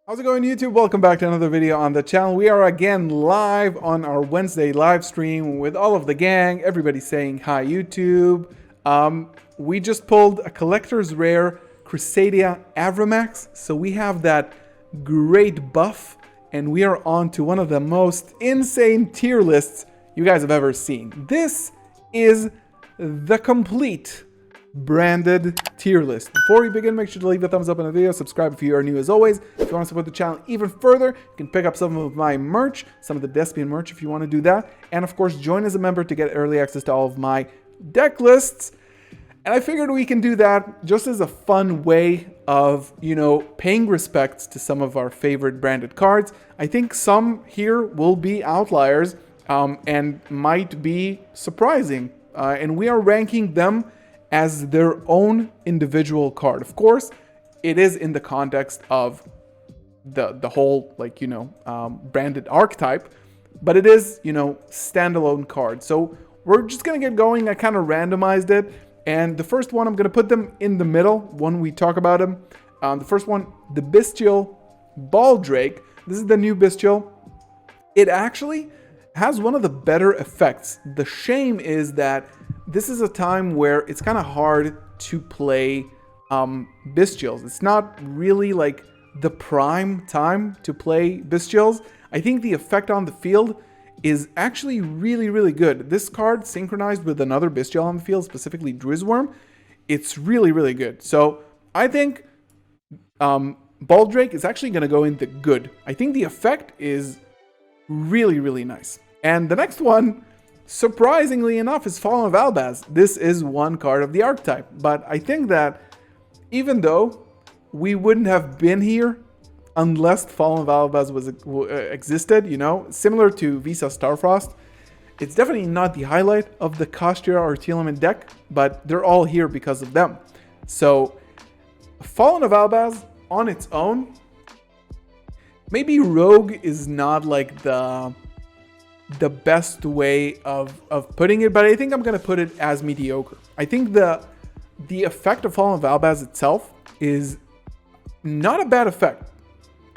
How's it going, YouTube? Welcome back to another video on the channel. We are again live on our Wednesday live stream with all of the gang. Everybody saying hi, YouTube. We just pulled a collector's rare Crusadia Avramax. So we have that great buff, and we are on to one of the most insane tier lists you guys have ever seen. This is the complete branded tier list. Before we begin, make sure to leave a thumbs up on the video, subscribe if you are new as always. If you want to support the channel even further, you can pick up some of my merch, some of the Despian merch if you want to do that. And of course, join as a member to get early access to all of my deck lists. And I figured we can do that just as a fun way of, paying respects to some of our favorite branded cards. I think some here will be outliers and might be surprising. And we are ranking them as their own individual card. Of course, it is in the context of the whole, branded archetype, but it is, standalone card. So we're just gonna get going. I kind of randomized it, and the first one, I'm gonna put them in the middle when we talk about them. The first one, the Bystial Baldrake. This is the new Bystial. It actually has one of the better effects. The shame is that this is a time where it's kind of hard to play Bystials. It's not really like the prime time to play Bystials. I think the effect on the field is actually really, really good. This card synchronized with another Bystial on the field, specifically Drizzworm, it's really, really good. So I think Baldrake is actually going to go into good. I think the effect is really, really nice. And the next one, surprisingly enough, is Fallen of Albaz. This is one card of the archetype, but I think that even though we wouldn't have been here unless Fallen of Albaz existed, similar to Visa Starfrost, it's definitely not the highlight of the Kashtia or Teeleman deck, but they're all here because of them. So Fallen of Albaz on its own, maybe Rogue is not like the best way of putting it, but I think I'm going to put it as mediocre. I think the effect of Fallen of Albaz itself is not a bad effect.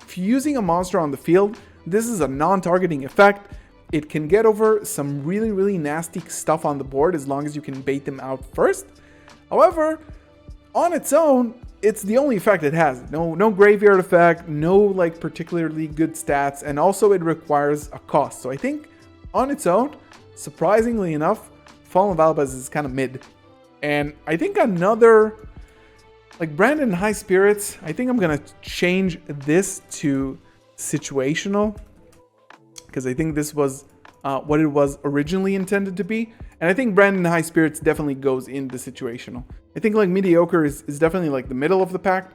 If you're using a monster on the field, this is a non-targeting effect. It can get over some really, really nasty stuff on the board as long as you can bait them out first. However, on its own, it's the only effect it has. No graveyard effect, no particularly good stats, and also it requires a cost. So I think on its own, surprisingly enough, Fallen of Albaz is kind of mid. And I think another, Branded in High Spirits, I think I'm going to change this to situational, because I think this was what it was originally intended to be. And I think Branded in High Spirits definitely goes into situational. I think mediocre is definitely the middle of the pack,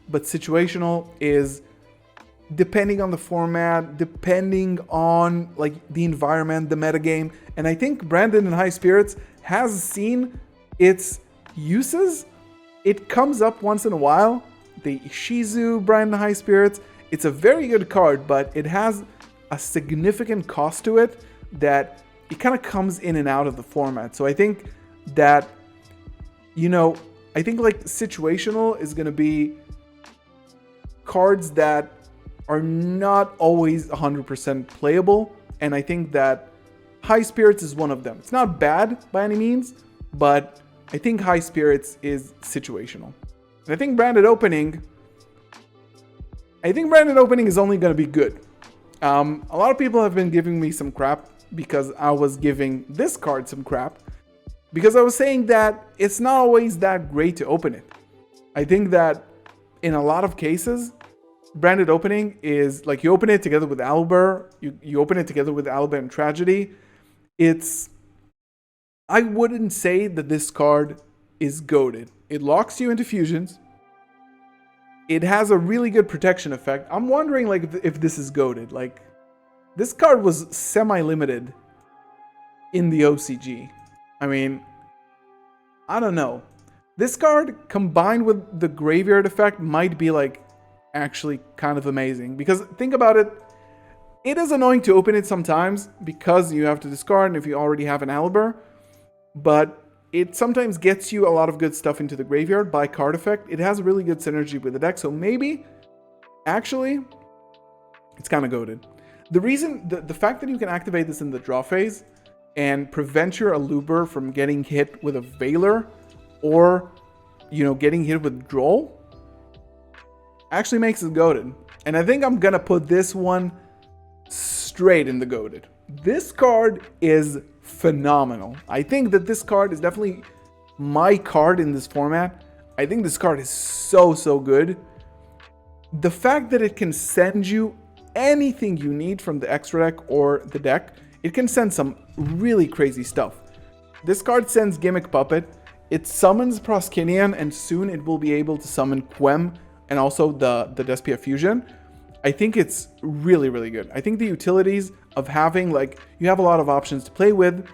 but situational is depending on the format, depending on the environment, the metagame. And I think Branded in High Spirits has seen its uses. It comes up once in a while. The Ishizu Branded in High Spirits, it's a very good card, but it has a significant cost to it that it kind of comes in and out of the format. So I think that, I think situational is going to be cards that are not always 100% playable, and I think that High Spirits is one of them. It's not bad by any means, but I think High Spirits is situational. And I think Branded Opening is only going to be good. A lot of people have been giving me some crap because I was giving this card some crap, because I was saying that it's not always that great to open it. I think that in a lot of cases, Branded Opening is you open it together with Albur, you open it together with Albur and Tragedy. I wouldn't say that this card is goated. It locks you into fusions. It has a really good protection effect. I'm wondering if this is goated. This card was semi-limited in the OCG. I mean, I don't know. This card combined with the graveyard effect might be actually kind of amazing, because think about it, it is annoying to open it sometimes because you have to discard, and if you already have an Albur, but it sometimes gets you a lot of good stuff into the graveyard by card effect. It has a really good synergy with the deck, so maybe actually It's kind of goated. The reason, the fact that you can activate this in the draw phase and prevent your Aluber from getting hit with a Veiler or, you know, getting hit with Droll actually makes it goated. And I think I'm going to put this one straight in the goated. This card is phenomenal. I think that this card is definitely my card in this format. I think this card is so good. The fact that it can send you anything you need from the extra deck or the deck, it can send some really crazy stuff. This card sends Gimmick Puppet, it summons Proskinian, and soon it will be able to summon Quem and also the Despia Fusion. I think it's really good. I think the utilities of having, like, you have a lot of options to play with,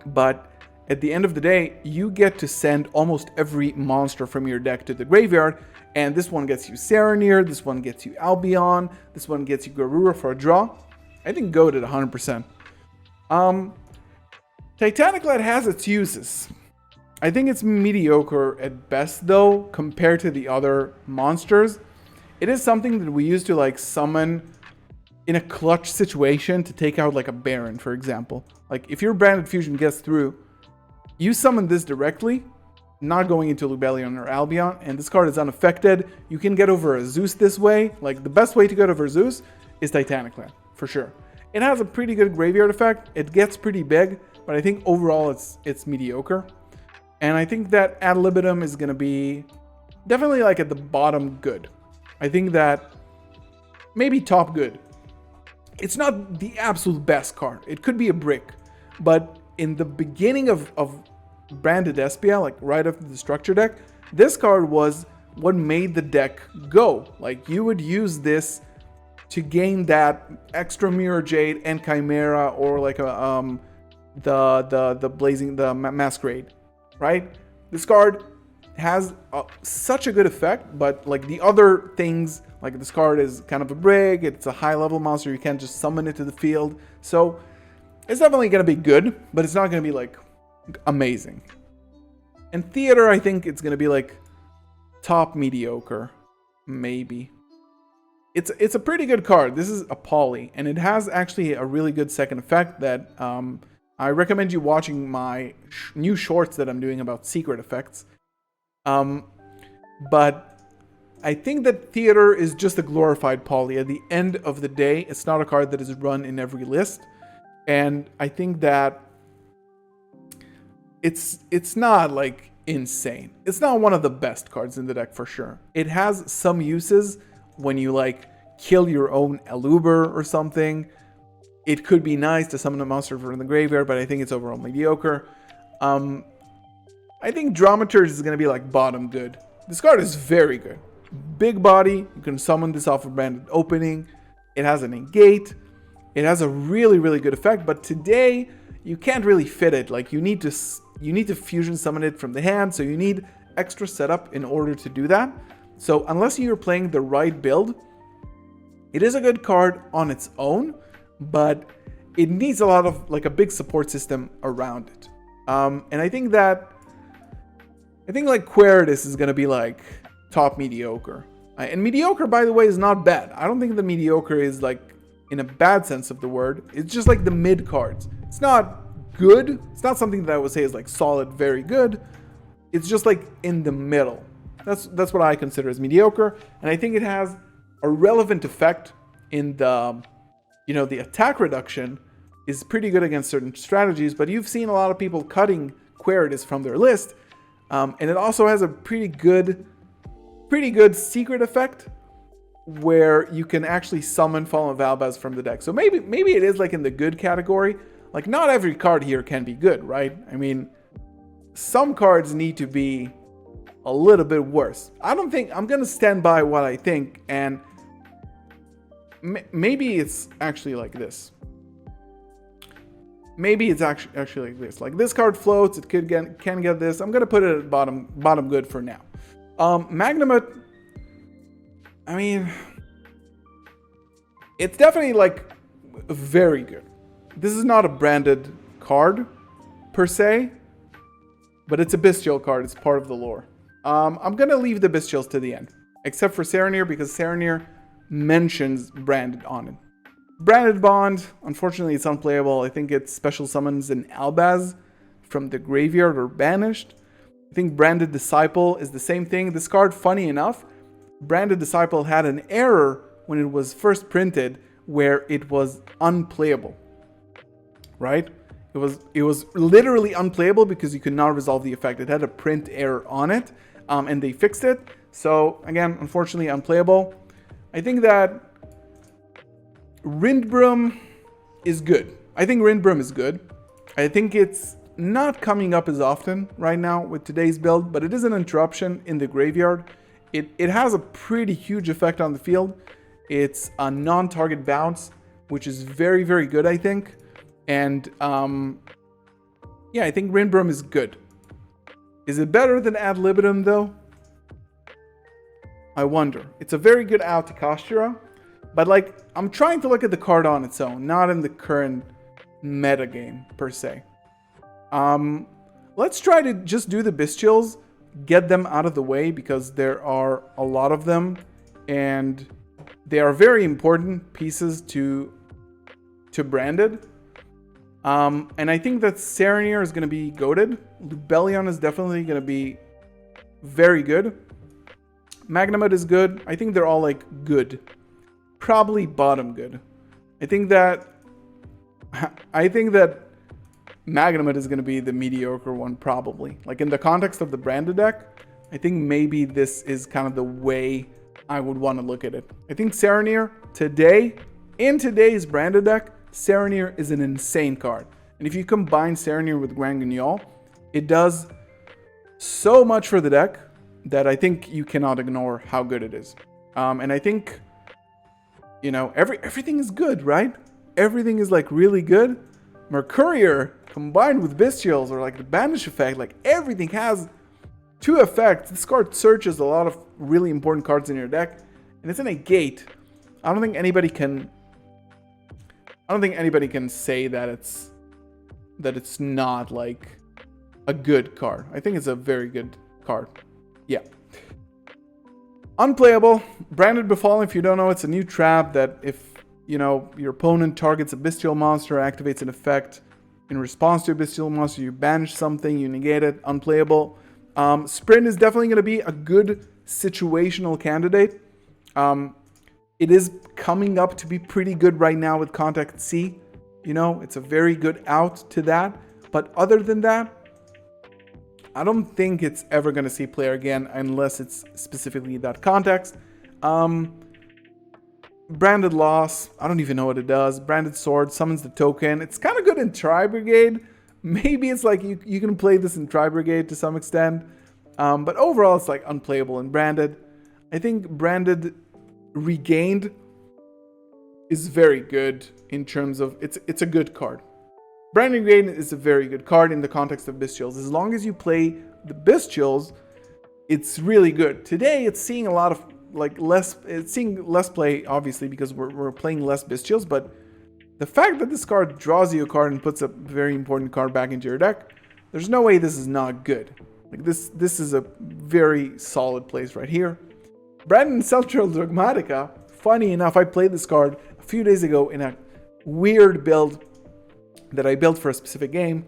but at the end of the day, you get to send almost every monster from your deck to the graveyard, and this one gets you Serenir, this one gets you Albion, this one gets you Garura for a draw. I think goated 100%. Titanic Lad has its uses. I think it's mediocre at best though, compared to the other monsters. It is something that we used to like summon in a clutch situation to take out like a Baron, for example. Like if your Branded Fusion gets through, you summon this directly, not going into Lubellion or Albion, and this card is unaffected. You can get over a Zeus this way. Like the best way to get over Zeus is Titanic Land, for sure. It has a pretty good graveyard effect. It gets pretty big, but I think overall it's mediocre. And I think that Ad Libitum is going to be definitely like at the bottom good. I think that maybe top good. It's not the absolute best card. It could be a brick, but in the beginning of Branded Despia, like right after the structure deck, this card was what made the deck go. Like you would use this to gain that extra Mirror Jade and Chimera, or like a the Masquerade, right? This card has such a good effect, but like the other things, like this card is kind of a brick. It's a high level monster. You can't just summon it to the field. So it's definitely going to be good, but it's not going to be like amazing. And Theater, I think it's going to be like top mediocre, maybe. It's a pretty good card. This is a poly, and it has actually a really good second effect that I recommend you watching my new shorts that I'm doing about secret effects. But I think that Theater is just a glorified poly. At the end of the day, it's not a card that is run in every list. And I think that it's not like insane. It's not one of the best cards in the deck for sure. It has some uses when you like kill your own Aluber or something. It could be nice to summon a monster from the graveyard, but I think it's overall mediocre. I think Dramaturge is going to be like bottom good. This card is very good. Big body. You can summon this off a branded opening. It has an Negate. It has a really good effect, but today you can't really fit it. Like you need to fusion summon it from the hand, so you need extra setup in order to do that. So unless you're playing the right build, it is a good card on its own, but it needs a lot of like a big support system around it. And I think like Queritus is going to be like top mediocre. And mediocre, by the way, is not bad. I don't think the mediocre is like in a bad sense of the word. It's just like the mid cards. It's not good. It's not something that I would say is like solid, very good. It's just like in the middle. That's what I consider as mediocre. And I think it has a relevant effect in the, the attack reduction is pretty good against certain strategies, but you've seen a lot of people cutting Queritus from their list. And it also has a pretty good secret effect where you can actually summon Fallen Valbaz from the deck. So maybe it is like in the good category. Like not every card here can be good, right? I mean, some cards need to be a little bit worse. I'm going to stand by what I think, and maybe it's actually like this. Maybe it's actually like this. Like this card floats, it can get this. I'm going to put it at bottom good for now. Magnamut, I mean, it's definitely like very good. This is not a branded card per se, but it's a bestial card. It's part of the lore. I'm going to leave the bestials to the end, except for Serenir, because Serenir mentions Branded on it. Branded Bond, unfortunately, it's unplayable. I think its special summons in Albaz from the graveyard or banished. I think Branded Disciple is the same thing. This card, funny enough, Branded Disciple had an error when it was first printed where it was unplayable, right? It was literally unplayable because you could not resolve the effect. It had a print error on it, and they fixed it. So again, unfortunately, unplayable. I think that Rindbrum is good. I think Rindbrum is good. I think it's not coming up as often right now with today's build, but it is an interruption in the graveyard. It has a pretty huge effect on the field. It's a non-target bounce, which is very, very good, I think. And yeah, I think Rindbrum is good. Is it better than Ad Libitum, though? I wonder. It's a very good out to Kashira, but like, I'm trying to look at the card on its own, not in the current meta game, per se. Let's try to just do the Bystials, get them out of the way, because there are a lot of them, and they are very important pieces to Branded. And I think that Serenir is going to be goated. Lubellion is definitely going to be very good. Magnamut is good. I think they're all like good. Probably bottom good. I think that Magnamut is going to be the mediocre one, probably. Like in the context of the Branded deck, I think maybe this is kind of the way I would want to look at it. I think Serenir today, in today's Branded deck, Serenir is an insane card. And if you combine Serenir with Grand Guignol, it does so much for the deck that I think you cannot ignore how good it is. And I think, you know, everything is good, right? Everything is like really good. Mercurier combined with Bystials or like the Banish effect, like everything has two effects. This card searches a lot of really important cards in your deck, and it's in a gate. I don't think anybody can say that it's not like a good card. I think it's a very good card. Yeah. Unplayable. Branded Befallen, if you don't know, it's a new trap that if, you know, your opponent targets a Bystial monster, activates an effect in response to a Bystial monster, you banish something, you negate it. Unplayable. Sprint is definitely going to be a good situational candidate. It is coming up to be pretty good right now with Contact C. You know, it's a very good out to that. But other than that, I don't think it's ever going to see play again unless it's specifically that context. Branded Loss, I don't even know what it does. Branded Sword summons the token. It's kind of good in Tri-Brigade. Maybe it's like you can play this in Tri-Brigade to some extent. But overall, it's like unplayable in Branded. I think Branded Regained is very good in terms of it's a good card. Branded Regained is a very good card in the context of Bystials. As long as you play the Bystials, it's really good. Today, it's seeing a lot of it's seeing less play, obviously, because we're playing less Bystials, but the fact that this card draws you a card and puts a very important card back into your deck, there's no way this is not good. Like this is a very solid place right here. Branded Celestial Dogmatica, funny enough, I played this card a few days ago in a weird build that I built for a specific game.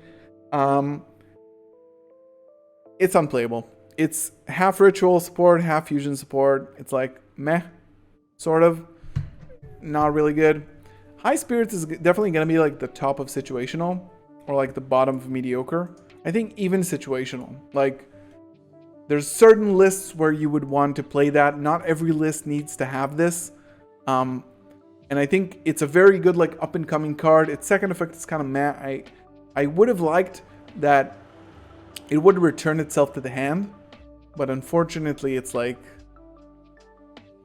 It's unplayable. It's half ritual support, half fusion support. It's like meh, sort of. Not really good. High Spirits is definitely going to be like the top of situational or like the bottom of mediocre. I think even situational. Like there's certain lists where you would want to play that. Not every list needs to have this. And I think it's a very good like up and coming card. Its second effect is kind of meh. I would have liked that it would return itself to the hand. But unfortunately, it's like,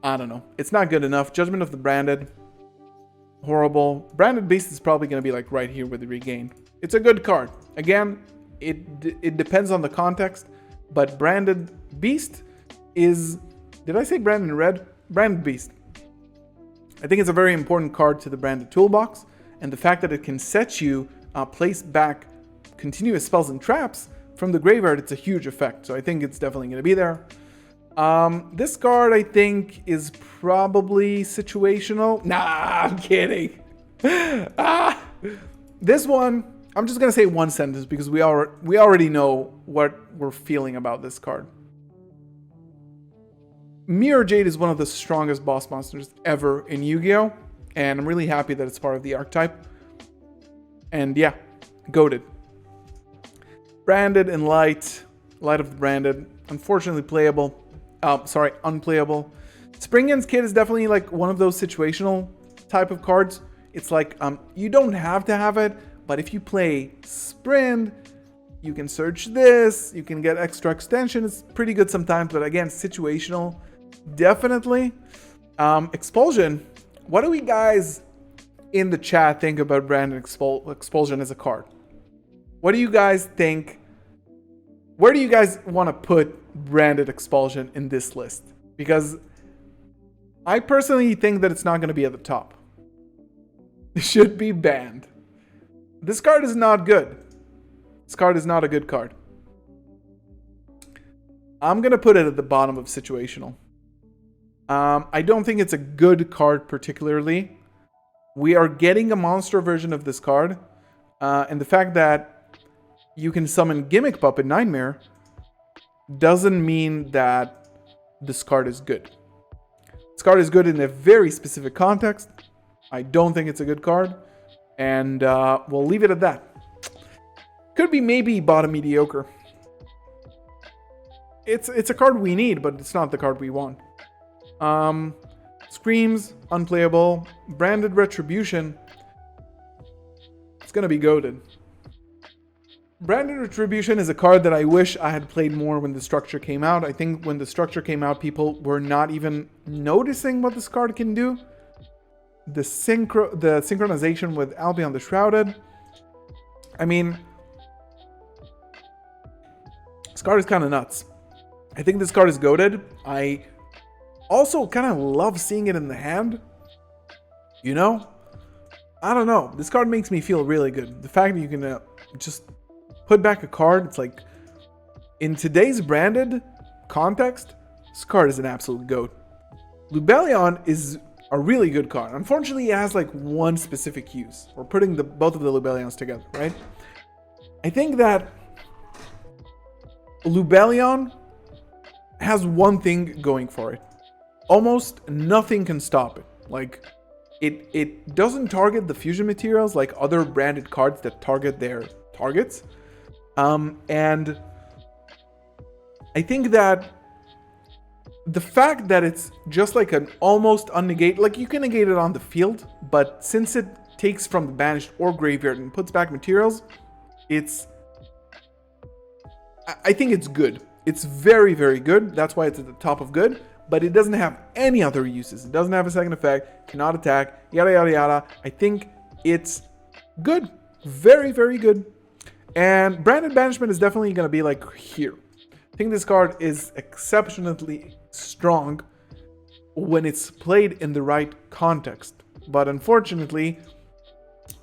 I don't know. It's not good enough. Judgment of the Branded, horrible. Branded Beast is probably going to be like right here with the Regain. It's a good card. Again, it depends on the context. But Branded Beast is... Did I say Branded Red? Branded Beast. I think it's a very important card to the Branded toolbox. And the fact that it can set you place back continuous spells and traps from the graveyard, it's a huge effect. So I think it's definitely going to be there. This card, I think, is probably situational. Nah, I'm kidding. This one, I'm just gonna say one sentence because we already know what we're feeling about this card. Mirror Jade is one of the strongest boss monsters ever in Yu-Gi-Oh! And I'm really happy that it's part of the archetype. And yeah, goated. Branded and Light of the Branded. Unfortunately playable. Unplayable. Springen's Kid is definitely like one of those situational type of cards. It's like, you don't have to have it, but if you play Sprint, you can search this, you can get extra extension. It's pretty good sometimes, but again, situational, definitely. Expulsion. What do we guys in the chat think about Branded Expulsion as a card? What do you guys think? Where do you guys want to put Branded Expulsion in this list? Because I personally think that it's not going to be at the top. It should be banned. This card is not good. This card is not a good card. I'm going to put it at the bottom of situational. I don't think it's a good card particularly. We are getting a monster version of this card. And the fact that you can summon Gimmick Puppet Nightmare doesn't mean that this card is good. This card is good in a very specific context. I don't think it's a good card. And we'll leave it at that. Could be maybe bottom mediocre. It's a card we need, but it's not the card we want. Screams, unplayable. Branded Retribution. It's gonna be goated. Branded Retribution is a card that I wish I had played more when the structure came out. I think when the structure came out, people were not even noticing what this card can do. The synchronization with Albion the Shrouded. I mean, this card is kind of nuts. I think this card is goated. I also kind of love seeing it in the hand. You know? I don't know. This card makes me feel really good. The fact that you can just put back a card, it's like, in today's Branded context, this card is an absolute goat. Lubellion is a really good card. Unfortunately, it has like one specific use. We're putting both of the Lubellions together, right? I think that Lubellion has one thing going for it. Almost nothing can stop it. Like, it doesn't target the fusion materials like other branded cards that target their targets. And I think that the fact that it's just like an almost unnegate, like you can negate it on the field, but since it takes from the banished or graveyard and puts back materials, I think it's good. It's very, very good. That's why it's at the top of good, but it doesn't have any other uses. It doesn't have a second effect, cannot attack, yada, yada, yada. I think it's good. Very, very good. And Branded Banishment is definitely going to be like here. I think this card is exceptionally strong when it's played in the right context. But unfortunately,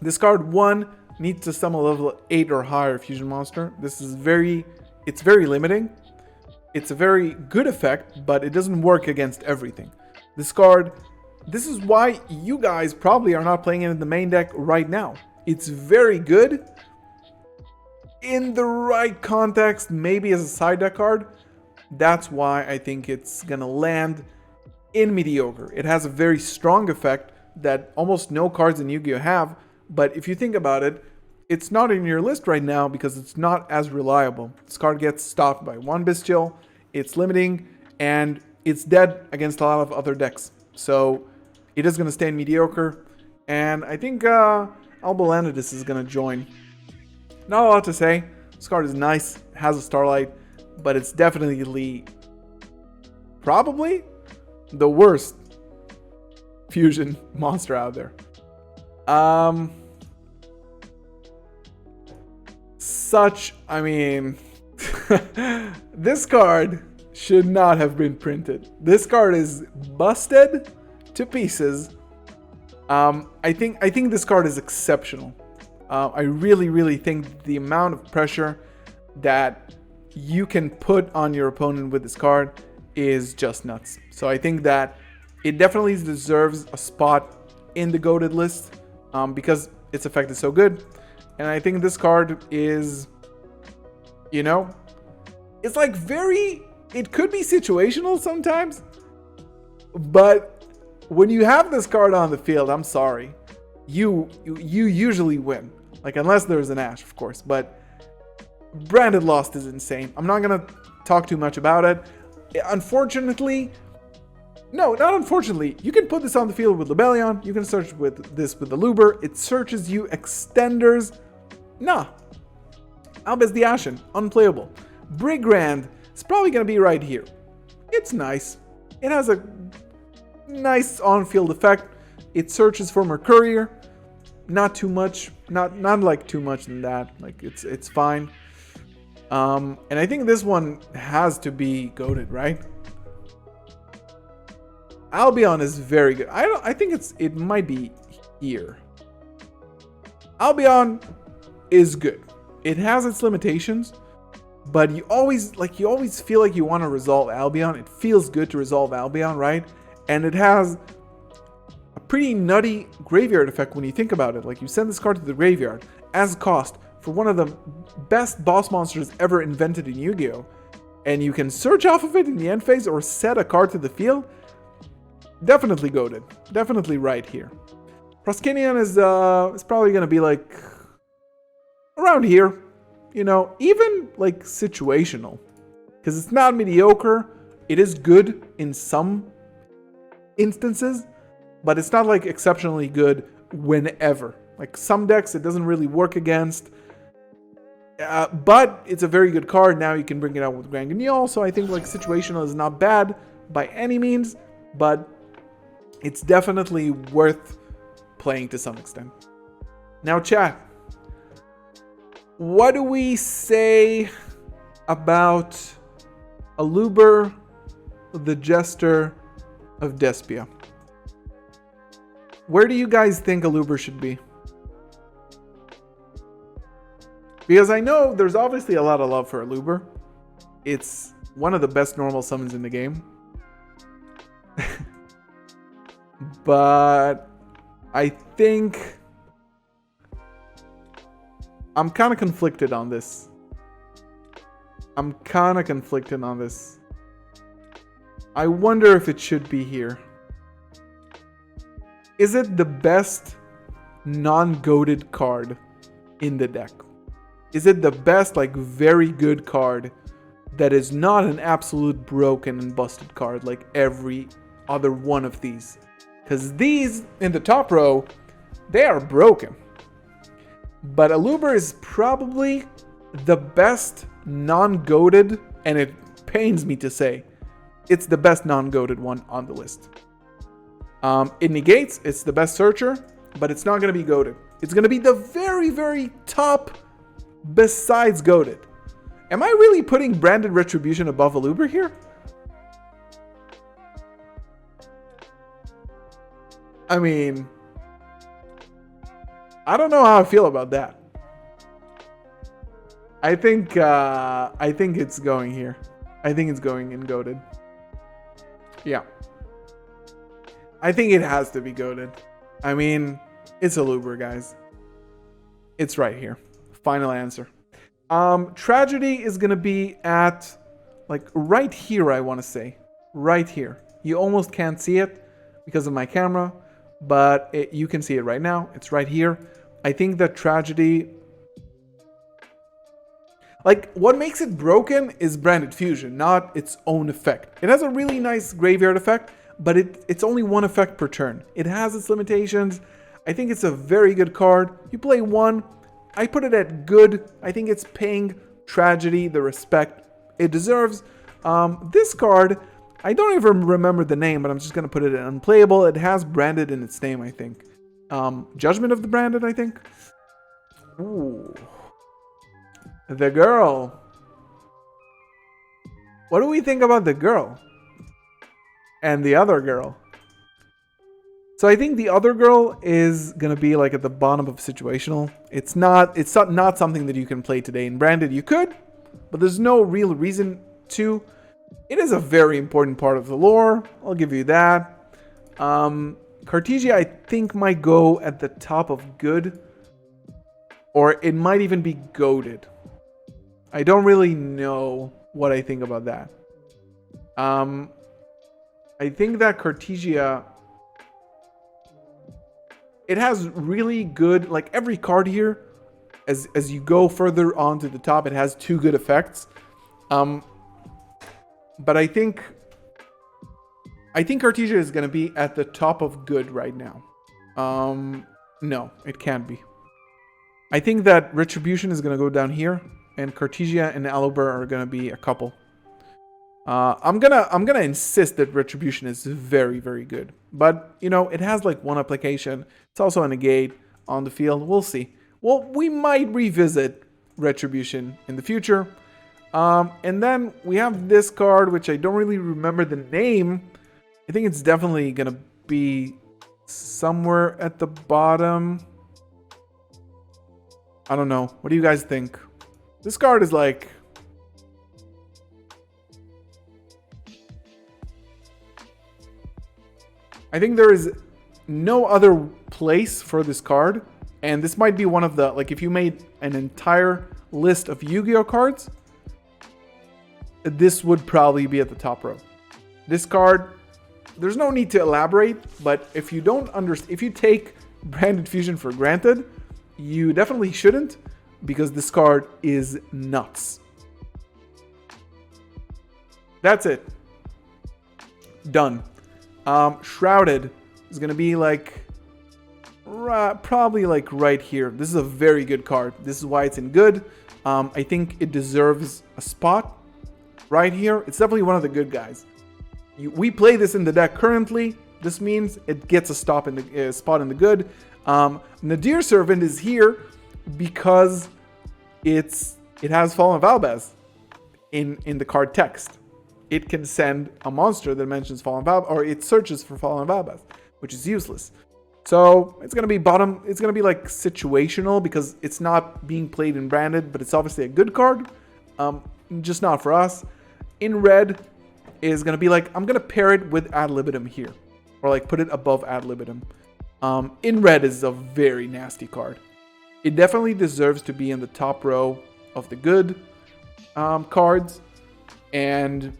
this card, one, needs to summon a level 8 or higher fusion monster. It's very limiting. It's a very good effect, but it doesn't work against everything. This card, this is why you guys probably are not playing it in the main deck right now. It's very good in the right context, maybe as a side deck card. That's why I think it's gonna land in mediocre. It has a very strong effect that almost no cards in Yu-Gi-Oh! Have, but if you think about it, it's not in your list right now because it's not as reliable. This card gets stopped by one Bestial, it's limiting, and it's dead against a lot of other decks. So it is gonna stay in mediocre, and I think Albalanidis is gonna join. Not a lot to say. This card is nice, has a Starlight, but it's definitely probably the worst fusion monster out there. This card should not have been printed. This card is busted to pieces. I think this card is exceptional. I really think the amount of pressure that you can put on your opponent with this card is just nuts. So I think that it definitely deserves a spot in the GOATed list because its effect is so good. And I think this card is, you know, it's like it could be situational sometimes, but when you have this card on the field, I'm sorry, you usually win. Like, unless there's an Ash, of course, but Branded Lost is insane. I'm not gonna talk too much about it. Unfortunately, no, not unfortunately, you can put this on the field with Lebellion, you can search with this with the Luber, it searches you extenders. Nah. Albus the Ashen, unplayable. Brigrand is probably gonna be right here. It's nice. It has a nice on-field effect. It searches for Mercurier. Not too much, not like too much than that. Like it's fine. And I think this one has to be GOATed, right? Albion is very good. I think it might be here. Albion is good. It has its limitations, but you always feel like you want to resolve Albion. It feels good to resolve Albion, right? And it has a pretty nutty graveyard effect when you think about it. Like, you send this card to the graveyard as cost for one of the best boss monsters ever invented in Yu-Gi-Oh! And you can search off of it in the end phase or set a card to the field. Definitely GOATed. Definitely right here. Proskinian is probably going to be like around here. You know, even like situational. Because it's not mediocre. It is good in some instances, but it's not like exceptionally good whenever. Like, some decks it doesn't really work against. But it's a very good card. Now you can bring it out with Grand Guignol. So I think like situational is not bad by any means, but it's definitely worth playing to some extent. Now, chat, what do we say about Aluber, the Jester of Despia? Where do you guys think Aluber should be? Because I know there's obviously a lot of love for Aluber. It's one of the best normal summons in the game. But I think I'm kind of conflicted on this. I wonder if it should be here. Is it the best non-goated card in the deck? Is it the best, like, very good card that is not an absolute broken and busted card like every other one of these? Because these in the top row, they are broken. But Aluber is probably the best non-goated, and it pains me to say, it's the best non-goated one on the list. It negates, it's the best searcher, but it's not going to be goated. It's going to be the very, very top besides goated. Am I really putting Branded Retribution above Aluber here? I mean, I don't know how I feel about that. I think it's going here. I think it's going in goated. Yeah. I think it has to be goated. I mean, it's Aluber, guys. It's right here. Final answer. Tragedy is gonna be at, like, right here, I want to say. Right here. You almost can't see it because of my camera, but you can see it right now. It's right here. I think that Tragedy... Like, what makes it broken is Branded Fusion, not its own effect. It has a really nice graveyard effect, but it's only one effect per turn. It has its limitations. I think it's a very good card. You play one. I put it at good. I think it's paying Tragedy the respect it deserves. This card, I don't even remember the name, but I'm just going to put it in unplayable. It has Branded in its name, I think. Judgment of the Branded, I think. Ooh. The girl. What do we think about the girl? And the other girl. So I think the other girl is gonna be like at the bottom of situational. It's not something that you can play today in Branded. You could, but there's no real reason to. It is a very important part of the lore. I'll give you that. Cartesia, I think, might go at the top of good. Or it might even be goated. I don't really know what I think about that. I think that Cartesia, it has really good, like every card here, as you go further on to the top, it has 2 good effects. But I think Cartesia is going to be at the top of good right now. No, it can't be. I think that Retribution is going to go down here, and Cartesia and Aluber are going to be a couple. I'm gonna insist that Retribution is very, very good. But, you know, it has like 1 application. It's also a negate on the field. We'll see. Well, we might revisit Retribution in the future. And then we have this card, which I don't really remember the name. I think it's definitely gonna be somewhere at the bottom. I don't know. What do you guys think? This card is like... I think there is no other place for this card. And this might be one of the... Like, if you made an entire list of Yu-Gi-Oh cards, this would probably be at the top row. This card, there's no need to elaborate, but if you don't understand... If you take Branded Fusion for granted, you definitely shouldn't, because this card is nuts. That's it. Done. Shrouded is going to be like probably like right here. This is a very good card. This is why it's in good. I think it deserves a spot right here. It's definitely one of the good guys. We play this in the deck currently. This means it gets a spot in the good. Nadir Servant is here because it has Fallen Valbaz in the card text. It can send a monster that mentions Fallen Valbaz, or it searches for Fallen Valbaz, which is useless. So it's gonna be bottom. It's gonna be like situational because it's not being played in Branded, but it's obviously a good card. Just not for us. In red is gonna be like, I'm gonna pair it with Ad Libitum here, or like put it above Ad Libitum. In red is a very nasty card. It definitely deserves to be in the top row of the good cards, and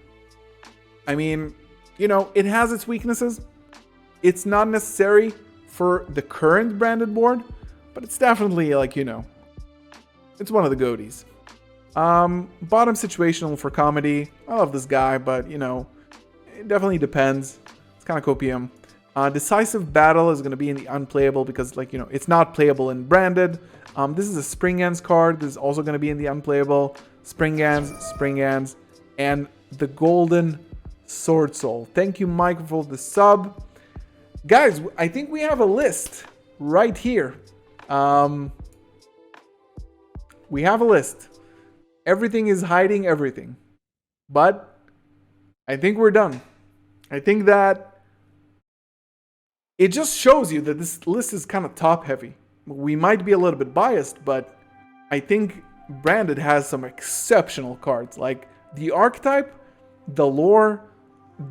I mean, you know, it has its weaknesses. It's not necessary for the current Branded board, but it's definitely like, you know, it's one of the goaties. Bottom situational for comedy. I love this guy, but you know, it definitely depends. It's kind of copium. Decisive Battle is going to be in the unplayable because, like, you know, it's not playable in Branded. This is a Springans card. This is also going to be in the unplayable. Springans, and the Golden Sword Soul. Thank you, Mike, for the sub. Guys, I think we have a list right here. We have a list. Everything is hiding everything. But I think we're done. I think that it just shows you that this list is kind of top heavy. We might be a little bit biased, but I think Branded has some exceptional cards. Like the archetype, the lore,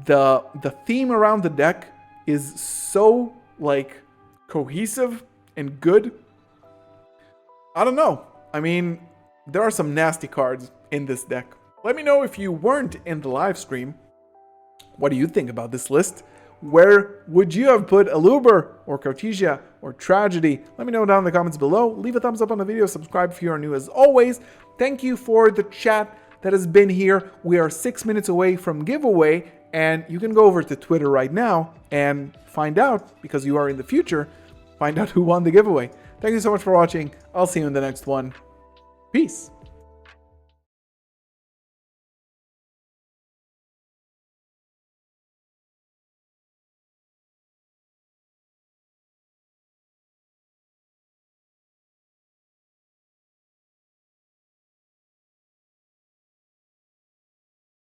the theme around the deck is so like cohesive and good. I don't know. I mean, there are some nasty cards in this deck. Let me know if you weren't in the live stream. What do you think about this list? Where would you have put Aluber or Cartesia or Tragedy? Let me know down in the comments below. Leave a thumbs up on the video. Subscribe if you are new as always. Thank you for the chat that has been here. We are 6 minutes away from giveaway, and you can go over to Twitter right now and find out, because you are in the future, find out who won the giveaway. Thank you so much for watching. I'll see you in the next one. Peace.